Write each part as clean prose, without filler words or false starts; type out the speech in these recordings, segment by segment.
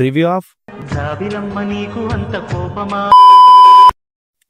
Review of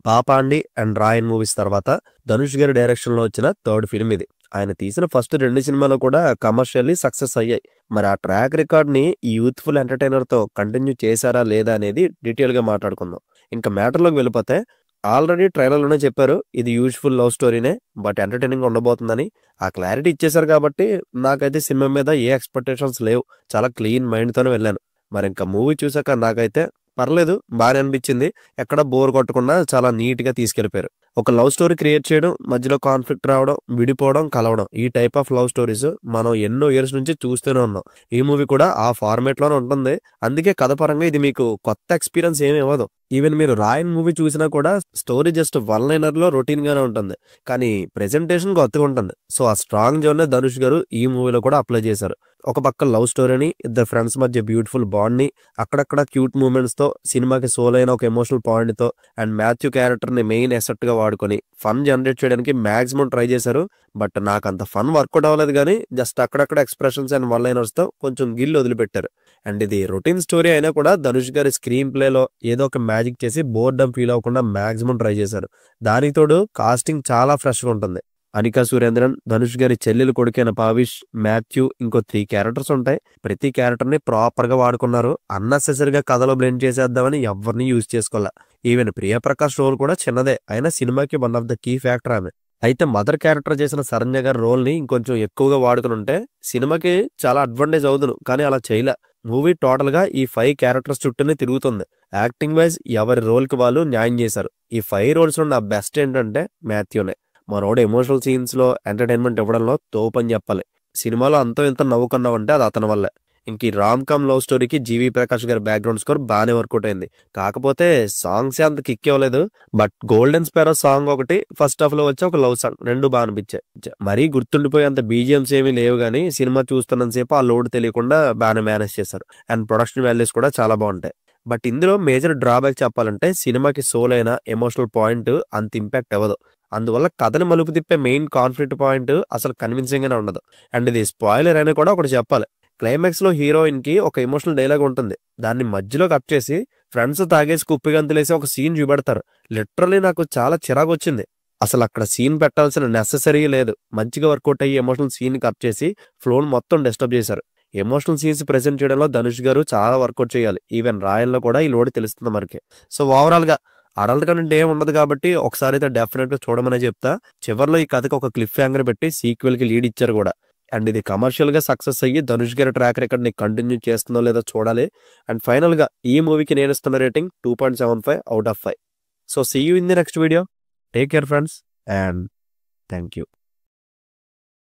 Pa Paandi and Raayan movies తర్వాత ధనుష్ గారి direction లో వచ్చిన థర్డ్ ఫిల్మ్ ఇది. ఆయన తీసిన ఫస్ట్ 2 సినిమాలు కూడా కమర్షియల్లీ సక్సెస్ అయ్యాయి. మరి ఆ ట్రాక్ రికార్డ్ ని ఈ యూత్ఫుల్ ఎంటర్టైనర్ తో కంటిన్యూ చేశారా లేదా అనేది డీటెయిల్ గా మాట్లాడుకుందాం. ఇంకా మ్యాటర్ లోకి వెళ్ళిపోతే, ఆల్రెడీ ట్రైలర్ లోనే చెప్పారు ఇది యూజ్ఫుల్ లవ్ స్టోరీనే బట్ ఎంటర్టైనింగ్ ఉండబోతుందని. ఆ క్లారిటీ ఇచ్చేసారు కాబట్టి నాకైతే సినిమా మీద ఏ ఎక్స్పెక్టేషన్స్ లేవు. చాలా క్లీన్ మైండ్ తోనే వెళ్ళాను. మరి ఇంకా మూవీ చూసాక నాకైతే పర్లేదు, బాగానే అనిపించింది. ఎక్కడ బోర్ కొట్టకుండా చాలా నీట్ గా తీసుకెళ్లిపోయారు. ఒక లవ్ స్టోరీ క్రియేట్ చేయడం, మధ్యలో కాన్ఫ్లిక్ట్ రావడం, విడిపోవడం, కలవడం, ఈ టైప్ ఆఫ్ లవ్ స్టోరీస్ మనం ఎన్నో ఇయర్స్ నుంచి చూస్తూనే ఉన్నాం. ఈ మూవీ కూడా ఆ ఫార్మేట్ లోనే ఉంటుంది. అందుకే కథ పరంగా ఇది మీకు కొత్త ఎక్స్పీరియన్స్ ఏమి ఇవ్వదు. ఈవెన్ మీరు రాయన్ మూవీ చూసినా కూడా స్టోరీ జస్ట్ 1 లైనర్ లో రొటీన్ గానే ఉంటుంది, కానీ ప్రెజెంటేషన్ కొత్తగా ఉంటుంది. సో ఆ స్ట్రాంగ్ జోన్ ధనుష్ గారు ఈ మూవీలో కూడా అప్లై చేశారు. ఒక పక్క లవ్ స్టోరీని, ఇద్దరు ఫ్రెండ్స్ మధ్య బ్యూటిఫుల్ బాండ్ ని, అక్కడక్కడ క్యూట్ మూమెంట్స్ తో, సినిమాకి సోల్ అయిన ఒక ఎమోషనల్ పాయింట్ తో, అండ్ మాథ్యూ క్యారెక్టర్ ని మెయిన్ ఎసెట్ గా వాడుకొని ఫన్ జనరేట్ చేయడానికి మాక్సిమం ట్రై చేశారు. బట్ నాకు అంత ఫన్ వర్కౌట్ అవ్వలేదు, కానీ జస్ట్ అక్కడక్కడ ఎక్స్ప్రెషన్స్ అండ్ 1 లైనర్స్ తో కొంచెం గిల్ వదిలిపెట్టారు. అండ్ ఇది రొటీన్ స్టోరీ అయినా కూడా ధనుష్ గారి స్క్రీన్ ప్లే లో ఏదో ఒక మ్యాజిక్ చేసి బోర్డమ్ ఫీల్ అవ్వకుండా మాక్సిమం ట్రై చేశారు. దానికి తోడు కాస్టింగ్ చాలా ఫ్రెష్ గా ఉంటుంది. అనికా సురేంద్రన్, ధనుష్ గారి చెల్లెలు కొడుకైన పావిష్, మాథ్యూ, ఇంకో 3 క్యారెక్టర్స్ ఉంటాయి. ప్రతి క్యారెక్టర్ ని ప్రాపర్ గా వాడుకున్నారు. అన్నెసెసరీగా కథలో బ్లెండ్ చేసేద్దామని ఎవరిని యూజ్ చేసుకోవాల. ఈవెన్ ప్రియప్రకాష్ రోల్ కూడా చిన్నదే అయినా సినిమాకి one of the key factor ఆమె. అయితే మదర్ క్యారెక్టర్ చేసిన శరణ్య గారి రోల్ ని ఇంకొంచెం ఎక్కువగా వాడుకుని ఉంటే సినిమాకి చాలా అడ్వాంటేజ్ అవుతును, కానీ అలా చేయలే. మూవీ టోటల్ గా ఈ 5 క్యారెక్టర్స్ చుట్టూనే తిరుగుతుంది. యాక్టింగ్ వైజ్ ఎవరి రోల్ కి వాళ్ళు న్యాయం చేశారు. ఈ 5 రోల్స్ లో నా బెస్ట్ ఏంటంటే మాథ్యూనే. మనోడు ఎమోషనల్ సీన్స్ లో ఎంటర్టైన్మెంట్ ఇవ్వడంలో తోపని చెప్పాలి. సినిమాలో అంతో ఇంత నవ్వుకున్నావంటే అది అతని వల్లే. ఇంక ఈ రామ్ కామ్ లవ్ స్టోరీకి జీవి ప్రకాష్ గారి బ్యాక్గ్రౌండ్ స్కోర్ బాగానే వర్కౌట్ అయింది. కాకపోతే సాంగ్స్ అంత కిక్ ఇవ్వలేదు. బట్ గోల్డెన్ స్పారో సాంగ్ ఒకటి, ఫస్ట్ హాఫ్ లో వచ్చి ఒక లవ్ సాంగ్, 2 బాగా అనిపించాయి. మరీ గుర్తుండిపోయేంత బీజిఎంస్ ఏమీ లేవు, కానీ సినిమా చూస్తున్నంత సేపు ఆ లోడ్ తెలియకుండా బాగానే మేనేజ్ చేశారు. అండ్ ప్రొడక్షన్ వాల్యూస్ కూడా చాలా బాగుంటాయి. బట్ ఇందులో మేజర్ డ్రాబ్యాక్ చెప్పాలంటే, సినిమాకి సోల్ అయిన ఎమోషనల్ పాయింట్ అంత ఇంపాక్ట్ అవ్వదు. అందువల్ల కథని మలుపు తిప్పే మెయిన్ కాన్ఫ్లిక్ట్ పాయింట్ అసలు కన్విన్సింగ్ గానే ఉండదు. అండ్ ఇది స్పాయిలర్ అయినా కూడా ఒకటి చెప్పాలి. క్లైమాక్స్ లో హీరోయిన్ కి ఒక ఎమోషనల్ డైలాగ్ ఉంటుంది. దాన్ని మధ్యలో కట్ చేసి ఫ్రెండ్స్ తాగేసి కుప్పిగంతులేసి ఒక సీన్ చూపెడతారు. లిటరల్లీ నాకు చాలా చిరాకు వచ్చింది. అసలు అక్కడ సీన్ పెట్టాల్సిన నెసెసరీ లేదు. మంచిగా వర్కౌట్ అయ్యి ఎమోషనల్ సీన్ కట్ చేసి ఫ్లోన్ మొత్తం డిస్టర్బ్ చేశారు. ఎమోషనల్ సీన్స్ ప్రెజెంట్ చేయడంలో ధనుష్ గారు చాలా వర్కౌట్ చేయాలి. ఈవెన్ రాయన్ లో కూడా ఈ లోడ్ తెలుస్తుంది మనకి. సో ఓవరాల్ గా అడల్ట్ కంటే ఏం ఉండదు కాబట్టి ఒకసారి అయితే డెఫినెట్ గా చూడమనే చెప్తా. చివరిలో ఈ కథకి ఒక క్లిఫ్ హ్యాంగర్ పెట్టి సీక్వెల్ కి లీడ్ ఇచ్చారు కూడా. అండ్ ఇది కమర్షియల్ గా సక్సెస్ అయ్యి ధనుష్ గారి ట్రాక్ రికార్డ్ ని కంటిన్యూ చేస్తుందో లేదో చూడాలి. అండ్ ఫైనల్ గా ఈ మూవీకి నేను ఇస్తున్న rating 2.75 out of 5. So see you in the next video. Take care friends, and thank you.